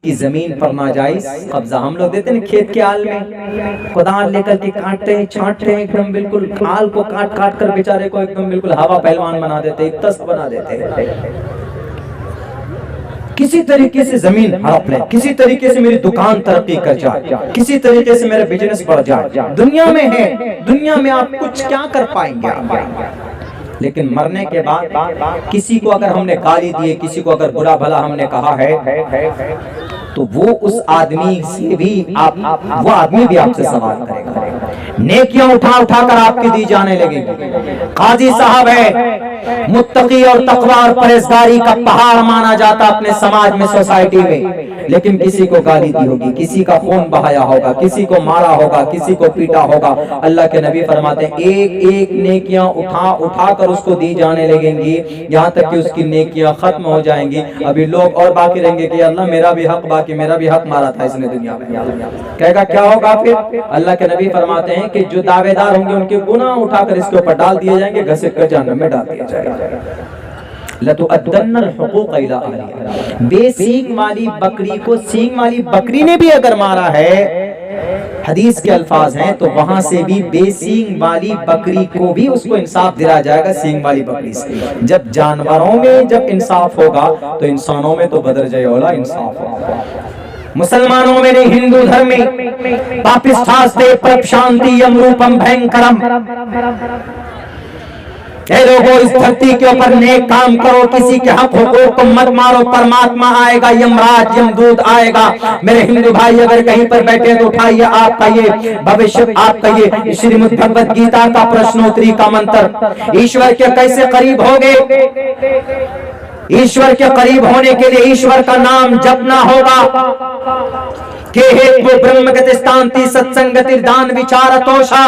کی زمین پر ناجائز قبضہ. ہم لوگ دیتے ہیں کھیت کے آل میں کدال لے کر کے کاٹتے ہیں چھانٹتے ہیں ایک دم بالکل آل کو کاٹ کاٹ کر بیچارے کو ایک دم بالکل ہوا پہلوان بنا دیتے ہیں تست بنا دیتے ہیں. کسی طریقے سے زمین ہڑپ لے, کسی طریقے سے میری دکان ترقی کر جائے, کسی طریقے سے میرا بزنس بڑھ جائے. دنیا میں ہے, دنیا میں آپ کچھ کیا کر پائیں گے لیکن مرنے کے بعد کسی کو اگر ہم نے گالی دی, کسی کو اگر برا بھلا ہم نے کہا ہے تو وہ اس آدمی سے بھی وہ آدمی بھی آپ سے سوال کرے گا. نیکیاں اٹھا اٹھا کر آپ کی دی جانے لگیں گی. قاضی صاحب ہے, متقی اور تقوی اور پرہیزگاری کا پہاڑ مانا جاتا اپنے سماج میں, سوسائٹی میں, لیکن کسی کو گالی دی ہوگی, کسی کا خون بہایا ہوگا, کسی کو مارا ہوگا, کسی کو پیٹا ہوگا. اللہ کے نبی فرماتے ہیں ایک ایک نیکیاں اٹھا اٹھا کر اس کو دی جانے لگیں گی یہاں تک کہ اس کی نیکیاں ختم ہو جائیں گی. ابھی لوگ اور باقی رہیں گے کہ اللہ میرا بھی حق باقی, میرا بھی حق مارا تھا اس نے دنیا میں. کہے گا کیا ہوگا پھر؟ اللہ کے نبی فرماتے ہیں کہ جو دعوے دار ہوں گے ان کے گناہ اٹھا کر اس کے اوپر ڈال دیے جائیں گے, گھسیٹ کر جہنم میں ڈال دیا جائے گا. لَتُؤَدَّنَّ الْحُقُوقَ إِلَىٰ أَهْلِهَا. بے سینگ والی بکری کو سینگ والی بکری نے بھی اگر مارا ہے, حدیث کے الفاظ ہیں, تو وہاں سے بھی بے سینگ والی بکری کو بھی اس کو انصاف دلایا جائے گا سینگ والی بکری سے. جب جانوروں میں جب انصاف ہوگا تو انسانوں میں تو بدرجہ اولا انصاف ہوگا. مسلمانوں میں نہیں, ہندو دھرم میں پاپستھاستے پرپشانتی یم روپم بھینکرم. اے لوگوں اس دھرتی کے اوپر نیک کام کرو, کسی کے حق حقوق کو مت مارو, پرماتما آئے گا, یمراج یمدود آئے گا. میرے ہندو بھائی اگر کہیں پر بیٹھے تو اٹھائیے آپ کا یہ بھوشیہ, آپ کا یہ شریمد بھگوت گیتا کا پرشنوتری کا منتر. ایشور کے کیسے قریب ہوگے؟ ایشور کے قریب ہونے کے لیے ایشور کا نام جپنا ہوگا. کہ ہیتو برہمگتستانتی ستسنگتی دان وچارتوشا,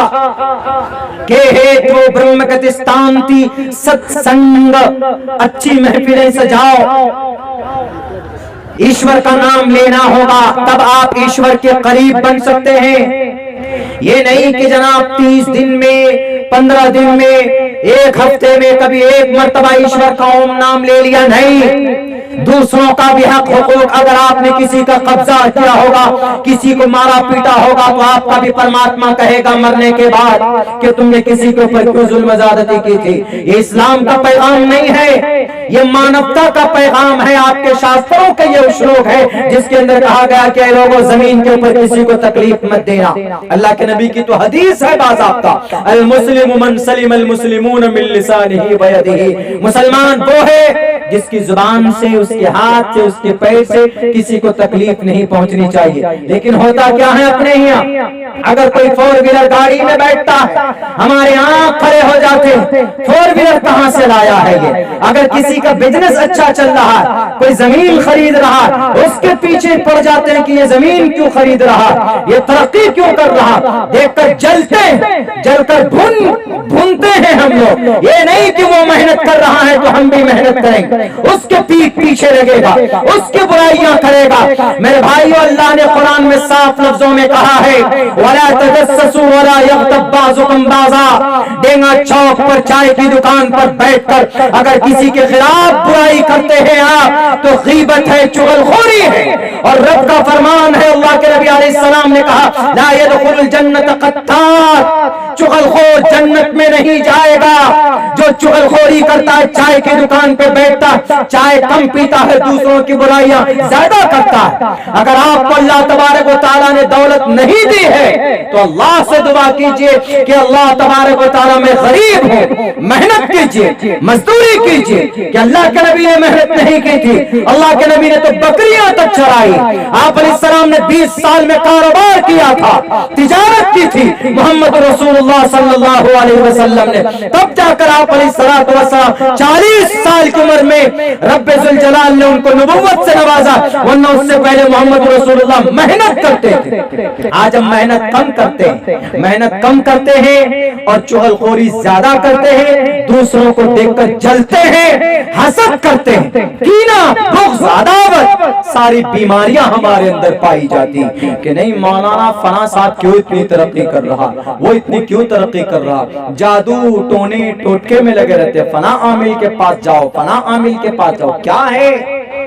کہ ہیتو برہمگتستانتی ستسنگ, اچھی محفلیں سجاؤ. ایشور کا نام لینا ہوگا, تب آپ ایشور کے قریب بن سکتے ہیں. یہ نہیں کہ جناب 30 دن میں, 15 دن میں, ایک ہفتے میں کبھی ایک مرتبہ ایشور کا اوم نام لے لیا. نہیں, دوسروں کا بھی حق حقوق اگر آپ نے کسی کا قبضہ کیا ہوگا, کسی کو مارا پیٹا ہوگا, تو آپ کا بھی پرماتما کہے گا مرنے کے بعد کہ تم نے کسی کے اوپر کیوں ظلم زیادتی کی تھی. یہ اسلام کا پیغام نہیں ہے, یہ مانوتا کا پیغام ہے. آپ کے شاستروں کا یہ اسلوب ہے جس کے اندر کہا گیا کہ اے لوگوں زمین کے اوپر کسی کو تکلیف مت دینا. اللہ کے نبی کی تو حدیث ہے باضابطہ, المسلم من سلم المسلمون من لسانہ و یدہ. مسلمان وہ ہے جس کی زبان سے, اس کے ہاتھ سے, اس کے پیر سے کسی کو تکلیف نہیں پہنچنی چاہیے. لیکن ہوتا کیا ہے اپنے یہاں, اگر کوئی 4 ویلر گاڑی میں بیٹھتا ہے ہمارے آنکھ کھڑے ہو جاتے ہیں, 4 ویلر کہاں سے لایا ہے یہ. اگر کسی کا بزنس اچھا چل رہا ہے, کوئی زمین خرید رہا ہے, اس کے پیچھے پڑ جاتے ہیں کہ یہ زمین کیوں خرید رہا, یہ ترقی کیوں کر رہا. دیکھ کر جلتے, جل کر بھونتے ہیں ہم لوگ. یہ نہیں کہ وہ محنت کر رہا ہے تو ہم بھی محنت کریں گے, اس کے پیچھے لگے گا, اس کے برائیاں کرے گا. میرے بھائیو, اللہ نے قرآن میں صاف لفظوں میں کہا ہے وَلَا تَجَسَّسُوا وَلَا يَغْتَبْ بَعْضُكُمْ بَعْضًا. ڈینگا چوک پر چائے کی دکان پر بیٹھ کر اگر کسی کے خلاف برائی کرتے ہیں آپ تو غیبت ہے, چغلخوری ہے. اور رب کا فرمان ہے, اللہ کے نبی علیہ السلام نے کہا لا يدخل الجنة قتات, چغلخور جنت میں نہیں جائے گا. جو چغلخوری کرتا ہے, چائے کی دکان پہ بیٹھتا, چائے کم پیتا ہے, دوسروں کی برائیاں زیادہ کرتا ہے. اگر آپ کو اللہ تبارک و تعالیٰ نے دولت نہیں دی ہے تو اللہ سے دعا کیجئے کہ اللہ تبارک و تعالیٰ میں غریب ہوں, محنت کیجئے, مزدوری کیجئے. کہ اللہ کے نبی نے محنت نہیں کی تھی, اللہ کے نبی نے تو بکریاں تک چرائی. آپ علیہ السلام نے 20 سال میں کاروبار کیا تھا, تجارت کی تھی. محمد رسول اللہ صلی اللہ علیہ وسلم نے تب جا کر آپ علیہ السلام 40 سال کی عمر میں رب ذوالجلال نے ان کو نبوت سے نوازا, ورنہ اس سے پہلے محمد رسول اللہ محنت کرتے تھے. آج ہم محنت کم کرتے ہیں اور چغلخوری زیادہ کرتے ہیں, دوسروں کو دیکھ کر جلتے ہیں, حسد کرتے ہیں, کینہ, بغض, عداوت, ساری بیماریاں ہمارے اندر پائی جاتی کہ نہیں مولانا فلاں صاحب کیوں اتنی ترقی کر رہا, وہ اتنی کیوں ترقی کر رہا. جادو ٹونے ٹوٹکے میں لگے رہتے, فلاں عامل کے پاس جاؤ, فلاں عامل کے پاس جاؤ. کیا ہے